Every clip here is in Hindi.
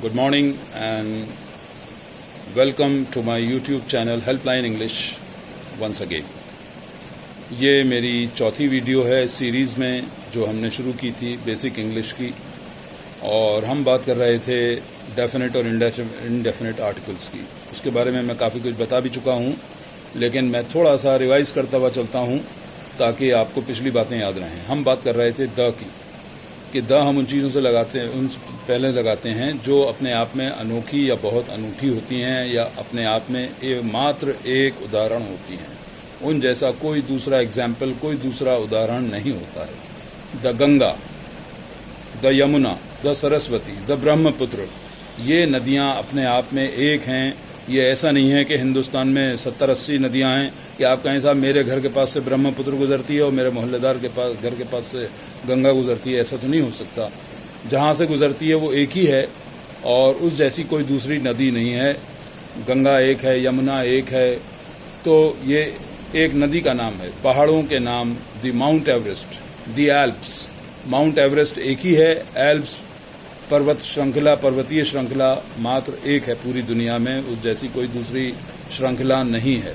Good morning and welcome to my YouTube channel Helpline English once again. ये मेरी चौथी वीडियो है सीरीज़ में जो हमने शुरू की थी बेसिक इंग्लिश की, और हम बात कर रहे थे डेफिनेट और इनडेफिनेट आर्टिकल्स की। उसके बारे में मैं काफ़ी कुछ बता भी चुका हूँ, लेकिन मैं थोड़ा सा रिवाइज़ करता हुआ चलता हूँ ताकि आपको पिछली बातें याद रहें। हम बात कर रहे थे द की, कि द हम उन चीज़ों से लगाते हैं, उन पहले लगाते हैं जो अपने आप में अनोखी या बहुत अनूठी होती हैं या अपने आप में मात्र एक उदाहरण होती हैं। उन जैसा कोई दूसरा एग्जाम्पल, कोई दूसरा उदाहरण नहीं होता है। The Ganga, the Yamuna, the Saraswati, the Brahmaputra, ये नदियाँ अपने आप में एक हैं। ये ऐसा नहीं है कि हिंदुस्तान में 70-80 नदियाँ हैं कि आप कहें साहब मेरे घर के पास से ब्रह्मपुत्र गुजरती है और मेरे मोहल्लेदार के पास घर के पास से गंगा गुजरती है। ऐसा तो नहीं हो सकता। जहाँ से गुजरती है वो एक ही है और उस जैसी कोई दूसरी नदी नहीं है। गंगा एक है, यमुना एक है, तो ये एक नदी का नाम है। पहाड़ों के नाम the mount Everest, the Alps. Mount Everest एक ही है, एल्प्स पर्वत श्रृंखला, पर्वतीय श्रृंखला मात्र एक है पूरी दुनिया में, उस जैसी कोई दूसरी श्रृंखला नहीं है।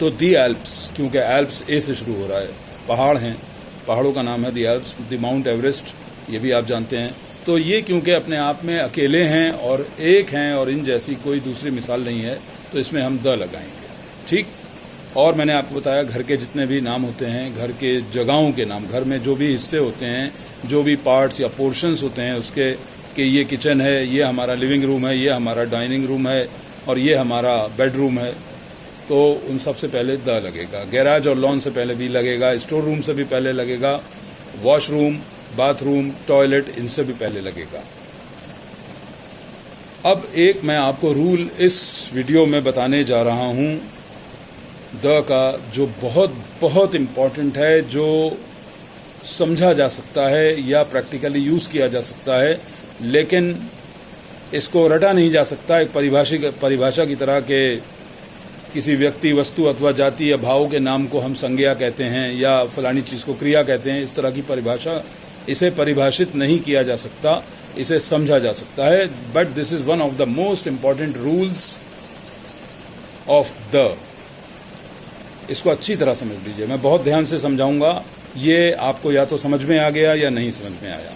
तो दी एल्प्स, क्योंकि एल्प्स ए से शुरू हो रहा है, पहाड़ हैं, पहाड़ों का नाम है दी एल्प्स। द माउंट एवरेस्ट ये भी आप जानते हैं। तो ये क्योंकि अपने आप में अकेले हैं और एक हैं और इन जैसी कोई दूसरी मिसाल नहीं है, तो इसमें हम द लगाएंगे, ठीक। और मैंने आपको बताया घर के जितने भी नाम होते हैं, घर के जगहों के नाम, घर में जो भी हिस्से होते हैं, जो भी पार्ट्स या पोर्शंस होते हैं उसके, कि ये किचन है, ये हमारा लिविंग रूम है, ये हमारा डाइनिंग रूम है और ये हमारा बेडरूम है, तो उन सब से पहले द लगेगा। गैराज और लॉन से पहले भी लगेगा, स्टोर रूम से भी पहले लगेगा, वॉशरूम, बाथरूम, टॉयलेट, इनसे भी पहले लगेगा। अब एक मैं आपको रूल इस वीडियो में बताने जा रहा हूँ द का, जो बहुत बहुत इम्पॉर्टेंट है, जो समझा जा सकता है या प्रैक्टिकली यूज़ किया जा सकता है, लेकिन इसको रटा नहीं जा सकता एक परिभाषा की तरह के किसी व्यक्ति, वस्तु अथवा जाति या भाव के नाम को हम संज्ञा कहते हैं या फलानी चीज़ को क्रिया कहते हैं। इस तरह की परिभाषा, इसे परिभाषित नहीं किया जा सकता, इसे समझा जा सकता है। But this is one of the most important rules of the. इसको अच्छी तरह समझ लीजिए, मैं बहुत ध्यान से समझाऊंगा। ये आपको या तो समझ में आ गया या नहीं समझ में आया।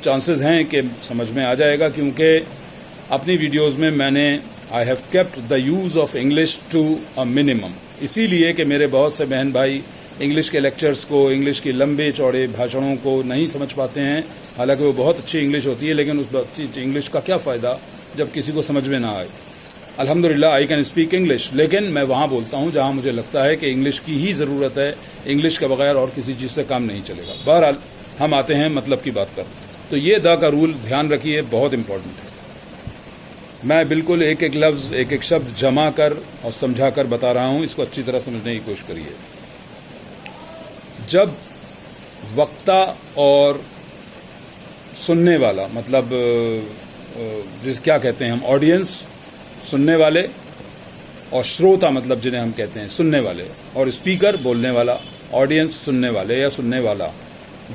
चांसेस हैं कि समझ में आ जाएगा, क्योंकि अपनी वीडियोस में मैंने I have kept the use of English to a minimum, इसीलिए कि मेरे बहुत से बहन भाई इंग्लिश के लेक्चर्स को, इंग्लिश की लंबे चौड़े भाषणों को नहीं समझ पाते हैं। हालांकि वो बहुत अच्छी इंग्लिश होती है, लेकिन उस अच्छी इंग्लिश का क्या फ़ायदा जब किसी को समझ में ना आए। अल्हम्दुलिल्लाह आई कैन स्पीक इंग्लिश, लेकिन मैं वहाँ बोलता हूँ जहाँ मुझे लगता है कि इंग्लिश की ही ज़रूरत है। इंग्लिश के बगैर और किसी चीज़ से काम नहीं चलेगा। बहरहाल हम आते हैं मतलब की बात पर। तो ये द का रूल ध्यान रखिए, बहुत इंपॉर्टेंट है। मैं बिल्कुल एक एक लफ्ज़, एक एक शब्द जमा कर और समझा कर बता रहा हूँ, इसको अच्छी तरह समझने की कोशिश करिए। जब वक्ता और सुनने वाला, मतलब जिस क्या कहते हैं हम, ऑडियंस सुनने वाले, और श्रोता मतलब जिन्हें हम कहते हैं सुनने वाले, और स्पीकर बोलने वाला, ऑडियंस सुनने वाले या सुनने वाला,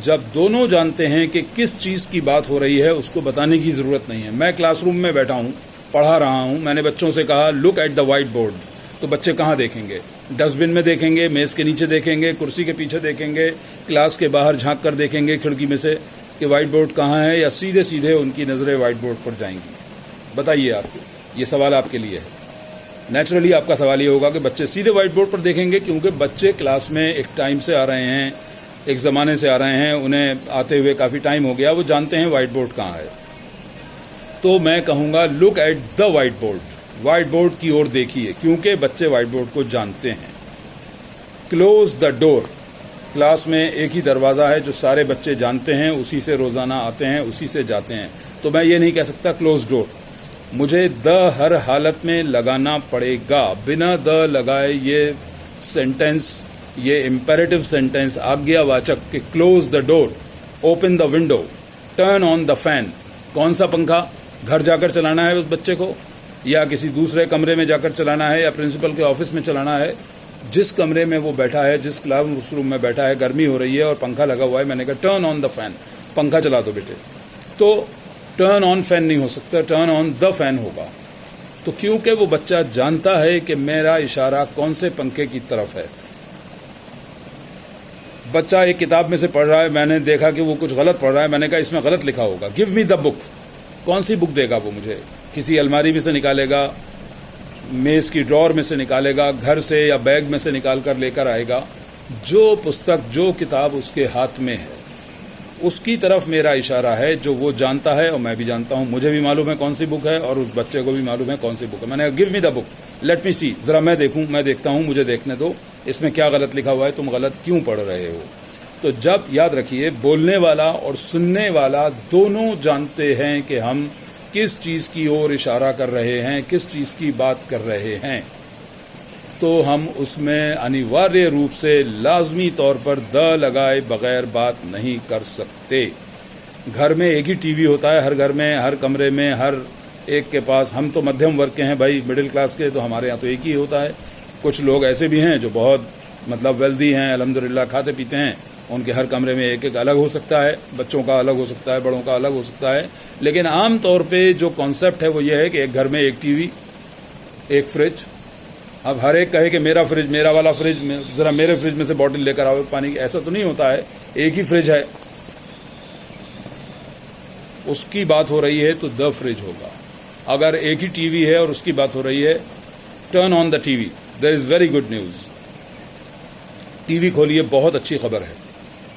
जब दोनों जानते हैं कि किस चीज़ की बात हो रही है, उसको बताने की ज़रूरत नहीं है। मैं क्लासरूम में बैठा हूँ, पढ़ा रहा हूँ, मैंने बच्चों से कहा look at the white board, तो बच्चे कहाँ देखेंगे? डस्टबिन में देखेंगे, मेज़ के नीचे देखेंगे, कुर्सी के पीछे देखेंगे, क्लास के बाहर झांक कर देखेंगे खिड़की में से कि वाइट बोर्ड कहाँ है, या सीधे सीधे उनकी नज़रें वाइट बोर्ड पर जाएंगी? बताइए आपको, ये सवाल आपके लिए है। नेचुरली आपका सवाल ये होगा कि बच्चे सीधे वाइट बोर्ड पर देखेंगे, क्योंकि बच्चे क्लास में एक टाइम से आ रहे हैं, एक ज़माने से आ रहे हैं, उन्हें आते हुए काफ़ी टाइम हो गया, वो जानते हैं वाइट बोर्ड कहाँ है। तो मैं कहूँगा look at the white board, white board की ओर देखिए, क्योंकि बच्चे वाइट बोर्ड को जानते हैं। क्लोज द डोर, क्लास में एक ही दरवाज़ा है जो सारे बच्चे जानते हैं, उसी से रोज़ाना आते हैं, उसी से जाते हैं। तो मैं ये नहीं कह सकता क्लोज डोर, मुझे द हर हालत में लगाना पड़ेगा। बिना द लगाए ये सेंटेंस, ये इम्पेरेटिव सेंटेंस, आज्ञावाचक, कि close the door, open the window, turn on the fan. कौन सा पंखा? घर जाकर चलाना है उस बच्चे को, या किसी दूसरे कमरे में जाकर चलाना है, या प्रिंसिपल के ऑफिस में चलाना है? जिस कमरे में वो बैठा है, जिस क्लास रूम में बैठा है, गर्मी हो रही है और पंखा लगा हुआ है, मैंने कहा टर्न ऑन द फैन, पंखा चला दो बेटे। तो टर्न ऑन फैन नहीं हो सकता, टर्न ऑन द फैन होगा। तो क्योंकि वो बच्चा जानता है कि मेरा इशारा कौन से पंखे की तरफ है। बच्चा एक किताब में से पढ़ रहा है, मैंने देखा कि वो कुछ गलत पढ़ रहा है, मैंने कहा इसमें गलत लिखा होगा, गिव मी द बुक। कौन सी बुक देगा वो मुझे? किसी अलमारी में से निकालेगा, मेज की ड्रॉर में से निकालेगा, घर से या बैग में से निकाल कर लेकर आएगा। जो पुस्तक, जो किताब उसके हाथ में है, उसकी तरफ मेरा इशारा है, जो वो जानता है और मैं भी जानता हूं। मुझे भी मालूम है कौन सी बुक है और उस बच्चे को भी मालूम है कौन सी बुक है। मैंने give me the book, let me see, जरा मैं देखूं, मैं देखता हूं, मुझे देखने दो, इसमें क्या गलत लिखा हुआ है, तुम गलत क्यों पढ़ रहे हो। तो जब, याद रखिए, बोलने वाला और सुनने वाला दोनों जानते हैं कि हम किस चीज की ओर इशारा कर रहे हैं, किस चीज की बात कर रहे हैं, तो हम उसमें अनिवार्य रूप से लाजमी तौर पर द लगाए बगैर बात नहीं कर सकते। घर में एक ही टीवी होता है, हर घर में, हर कमरे में, हर एक के पास। हम तो मध्यम वर्ग के हैं भाई, मिडिल क्लास के, तो हमारे यहाँ तो एक ही होता है। कुछ लोग ऐसे भी हैं जो बहुत मतलब वेल्दी हैं, अल्हम्दुलिल्लाह, खाते पीते हैं, उनके हर कमरे में एक एक अलग हो सकता है, बच्चों का अलग हो सकता है, बड़ों का अलग हो सकता है। लेकिन आम तौर पे जो कॉन्सेप्ट है वो ये है कि एक घर में एक टीवी, एक फ्रिज। अब हर एक कहे कि मेरा फ्रिज, मेरा वाला फ्रिज, जरा मेरे फ्रिज में से बॉटल लेकर आओ पानी की, ऐसा तो नहीं होता है। एक ही फ्रिज है, उसकी बात हो रही है तो द फ्रिज होगा। अगर एक ही टीवी है और उसकी बात हो रही है, turn on the TV, there is very good news. TV खोलिए, बहुत अच्छी खबर है।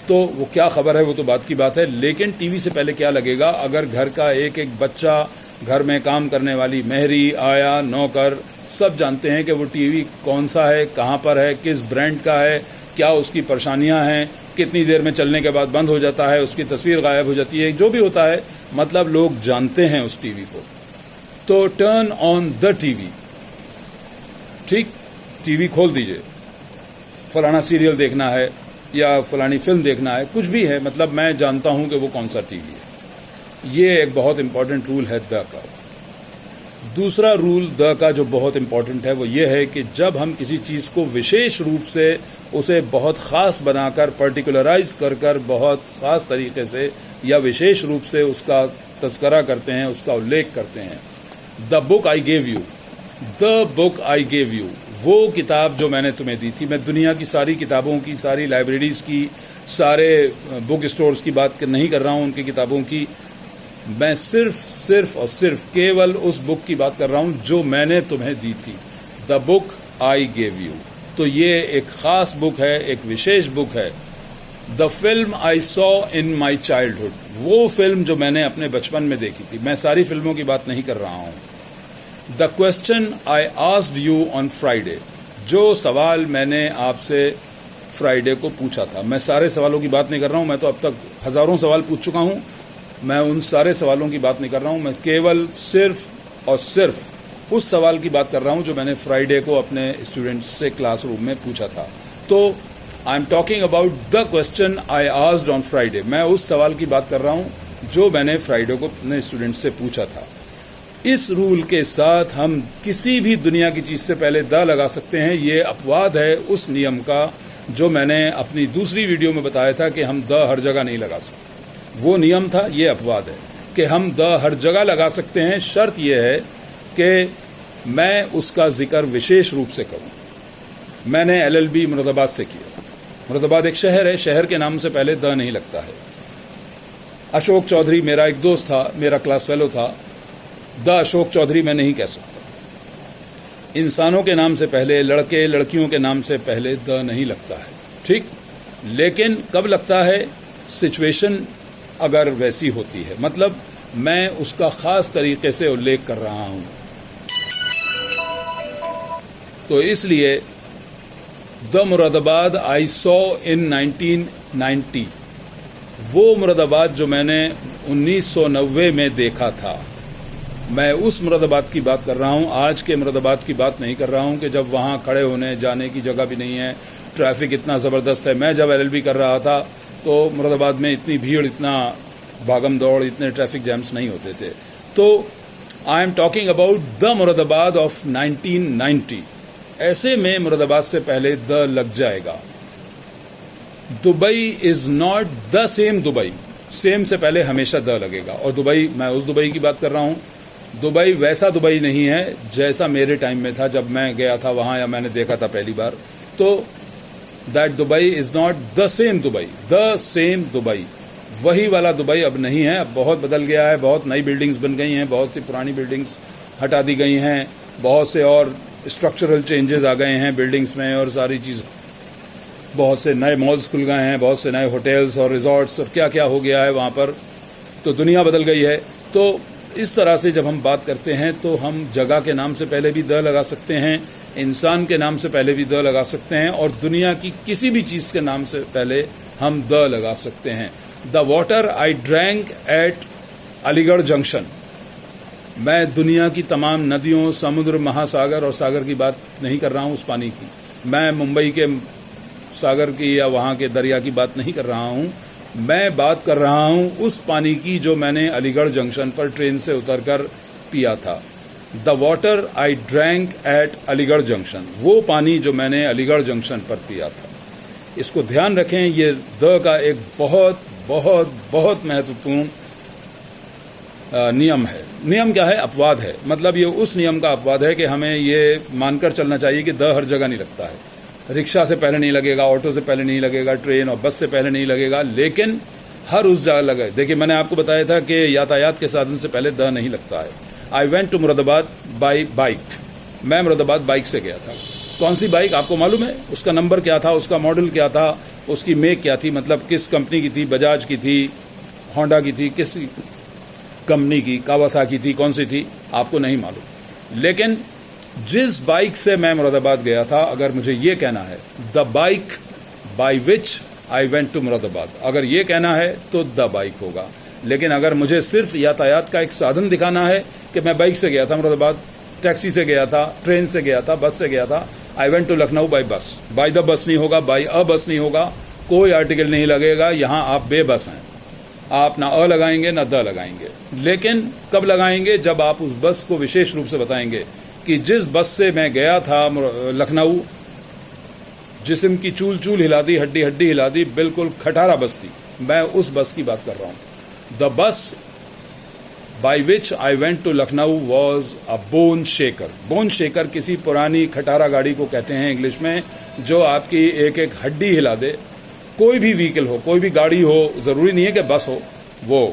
तो वो क्या खबर है वो तो बात की बात है, लेकिन टीवी से पहले क्या लगेगा? अगर घर का एक एक बच्चा, घर में काम करने वाली मेहरी, आया, नौकर, सब जानते हैं कि वो टीवी कौन सा है, कहाँ पर है, किस ब्रांड का है, क्या उसकी परेशानियां हैं, कितनी देर में चलने के बाद बंद हो जाता है, उसकी तस्वीर गायब हो जाती है, जो भी होता है, मतलब लोग जानते हैं उस टीवी को। तो टर्न ऑन द टीवी, ठीक, टीवी खोल दीजिए, फलाना सीरियल देखना है या फलानी फिल्म देखना है, कुछ भी है, मतलब मैं जानता हूं कि वो कौन सा टीवी है। ये एक बहुत इंपॉर्टेंट रूल है द का। दूसरा रूल द का जो बहुत इंपॉर्टेंट है वो ये है कि जब हम किसी चीज को विशेष रूप से उसे बहुत खास बनाकर, पर्टिकुलराइज कर बहुत खास तरीके से या विशेष रूप से उसका तस्करा करते हैं, उसका उल्लेख करते हैं। The book I gave you, the book I gave you, वो किताब जो मैंने तुम्हें दी थी। मैं दुनिया की सारी किताबों की, सारी लाइब्रेरीज की, सारे बुक स्टोर्स की बात नहीं कर रहा हूं, उनकी किताबों की। मैं सिर्फ और सिर्फ केवल उस बुक की बात कर रहा हूं जो मैंने तुम्हें दी थी। The book I gave you. तो ये एक खास बुक है, एक विशेष बुक है। The film I saw in my childhood, वो फिल्म जो मैंने अपने बचपन में देखी थी। मैं सारी फिल्मों की बात नहीं कर रहा हूं। The question I asked you on Friday, जो सवाल मैंने आपसे फ्राइडे को पूछा था। मैं सारे सवालों की बात नहीं कर रहा हूं, मैं तो अब तक हजारों सवाल पूछ चुका हूं। मैं उन सारे सवालों की बात नहीं कर रहा हूं, मैं केवल सिर्फ और सिर्फ उस सवाल की बात कर रहा हूं जो मैंने फ्राइडे को अपने स्टूडेंट्स से क्लासरूम में पूछा था। तो I am talking about the question I asked on Friday. मैं उस सवाल की बात कर रहा हूं जो मैंने फ्राइडे को अपने स्टूडेंट्स से पूछा था। इस रूल के साथ हम किसी भी दुनिया की चीज से पहले द लगा सकते हैं। ये अपवाद है उस नियम का जो मैंने अपनी दूसरी वीडियो में बताया था कि हम द हर जगह नहीं लगा सकते। वो नियम था, ये अपवाद है कि हम द हर जगह लगा सकते हैं। शर्त यह है कि मैं उसका जिक्र विशेष रूप से करूं। मैंने LLB मुरादाबाद से किया। मुरादाबाद एक शहर है, शहर के नाम से पहले द नहीं लगता है। अशोक चौधरी मेरा एक दोस्त था, मेरा क्लास फेलो था, द अशोक चौधरी मैं नहीं कह सकता। इंसानों के नाम से पहले, लड़के लड़कियों के नाम से पहले द नहीं लगता है, ठीक। लेकिन कब लगता है? सिचुएशन अगर वैसी होती है, मतलब मैं उसका खास तरीके से उल्लेख कर रहा हूं। तो इसलिए the Moradabad I saw in 1990, वो मुरादाबाद जो मैंने 1990 में देखा था, मैं उस मुरादाबाद की बात कर रहा हूं। आज के मुरादाबाद की बात नहीं कर रहा हूं कि जब वहां खड़े होने जाने की जगह भी नहीं है, ट्रैफिक इतना ज़बरदस्त है। मैं जब LLB कर रहा था तो मुरादाबाद में इतनी भीड़, इतना भागम दौड़, इतने ट्रैफिक जैम्स नहीं होते थे। तो I am talking about the Moradabad of 1990। ऐसे में मुरादाबाद से पहले द लग जाएगा। Dubai is not the same Dubai. Same से पहले हमेशा द लगेगा। और दुबई, मैं उस दुबई की बात कर रहा हूँ। दुबई वैसा दुबई नहीं है जैसा मेरे टाइम में था जब मैं गया था वहाँ, या मैंने देखा था पहली बार। तो that Dubai is not the same Dubai. The same Dubai, वही वाला दुबई अब नहीं है। अब बहुत बदल गया है, बहुत नई बिल्डिंग्स बन गई हैं, बहुत सी पुरानी बिल्डिंग्स हटा दी गई हैं, बहुत से और स्ट्रक्चरल चेंजेस आ गए हैं बिल्डिंग्स में और सारी चीज़। बहुत से नए मॉल्स खुल गए हैं, बहुत से नए होटल्स और रिजॉर्ट्स और क्या क्या हो गया है वहाँ पर। तो दुनिया बदल गई है। तो इस तरह से जब हम बात करते हैं तो हम जगह के नाम से पहले भी द लगा सकते हैं, इंसान के नाम से पहले भी द लगा सकते हैं, और दुनिया की किसी भी चीज़ के नाम से पहले हम द लगा सकते हैं। The water I drank at Aligarh junction. मैं दुनिया की तमाम नदियों, समुद्र, महासागर और सागर की बात नहीं कर रहा हूँ उस पानी की। मैं मुंबई के सागर की या वहाँ के दरिया की बात नहीं कर रहा हूँ। मैं बात कर रहा हूँ उस पानी की जो मैंने अलीगढ़ जंक्शन पर ट्रेन से उतरकर पिया था। The water I drank at Aligarh junction, वो पानी जो मैंने अलीगढ़ जंक्शन पर पिया था। इसको ध्यान रखें, ये द का एक बहुत बहुत बहुत महत्वपूर्ण नियम है। नियम क्या है? अपवाद है। मतलब ये उस नियम का अपवाद है कि हमें ये मानकर चलना चाहिए कि द हर जगह नहीं लगता है। रिक्शा से पहले नहीं लगेगा, ऑटो से पहले नहीं लगेगा, ट्रेन और बस से पहले नहीं लगेगा, लेकिन हर उस जगह लगे। देखिए, मैंने आपको बताया था कि यातायात के साधन से पहले द नहीं लगता है। I went to Moradabad by bike. मैं मुरादाबाद बाइक से गया था। कौन सी बाइक आपको मालूम है? उसका नंबर क्या था, उसका मॉडल क्या था, उसकी मेक क्या थी, मतलब किस कंपनी की थी? बजाज की थी, होंडा की थी, किस कंपनी की, कावासाकी थी, कौन सी थी? आपको नहीं मालूम। लेकिन जिस बाइक से मैं मुरादाबाद गया था, अगर मुझे ये कहना है the bike by which I went to Moradabad, अगर ये कहना है तो द बाइक होगा। लेकिन अगर मुझे सिर्फ यातायात का एक साधन दिखाना है कि मैं बाइक से गया था मुरादाबाद, टैक्सी से गया था, ट्रेन से गया था, बस से गया था, I went to Lucknow by bus. By the bus नहीं होगा, बाई अ बस नहीं होगा, कोई आर्टिकल नहीं लगेगा। यहाँ आप बेबस हैं, आप ना अ लगाएंगे ना द लगाएंगे। लेकिन कब लगाएंगे? जब आप उस बस को विशेष रूप से बताएंगे कि जिस बस से मैं गया था लखनऊ, जिस्म की चूल चूल हिला दी, हड्डी हड्डी हिला दी, बिल्कुल खटारा बस थी। मैं उस बस की बात कर रहा हूं। The bus by which I went to Lucknow was a bone shaker. Bone shaker किसी पुरानी खटारा गाड़ी को कहते हैं इंग्लिश में, जो आपकी एक एक हड्डी हिला दे। कोई भी व्हीकल हो, कोई भी गाड़ी हो, जरूरी नहीं है कि बस हो, वो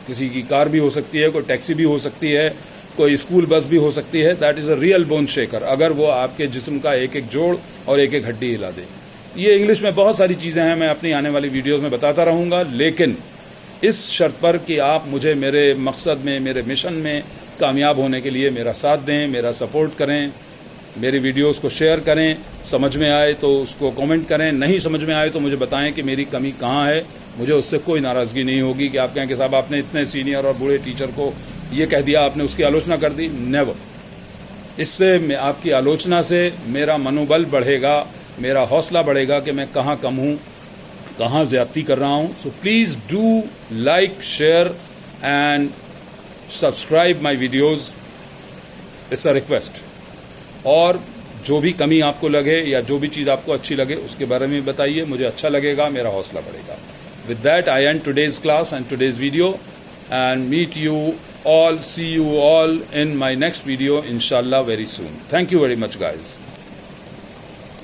किसी की कार भी हो सकती है, कोई टैक्सी भी हो सकती है, कोई स्कूल बस भी हो सकती है। That is a real bone shaker, अगर वो आपके जिस्म का एक एक जोड़ और एक एक हड्डी हिला दे। ये इंग्लिश में बहुत सारी चीजें हैं, मैं अपनी आने वाली वीडियोस में बताता रहूंगा, लेकिन इस शर्त पर कि आप मुझे मेरे मकसद में, मेरे मिशन में कामयाब होने के लिए मेरा साथ दें, मेरा सपोर्ट करें, मेरी वीडियोस को शेयर करें। समझ में आए तो उसको कमेंट करें, नहीं समझ में आए तो मुझे बताएं कि मेरी कमी कहाँ है। मुझे उससे कोई नाराजगी नहीं होगी कि आप कहें कि साहब आपने इतने सीनियर और बूढ़े टीचर को ये कह दिया, आपने उसकी आलोचना कर दी। नेवर। इससे आपकी आलोचना से मेरा मनोबल बढ़ेगा, मेरा हौसला बढ़ेगा कि मैं कहाँ कम हूँ, कहाँ ज्यादती कर रहा हूँ। So please do like, share and subscribe my videos. It's a request. और जो भी कमी आपको लगे या जो भी चीज़ आपको अच्छी लगे उसके बारे में बताइए, मुझे अच्छा लगेगा, मेरा हौसला बढ़ेगा। With that I and today's class and today's video and meet you all, see you all in my next video inshallah very soon. Thank you very much guys.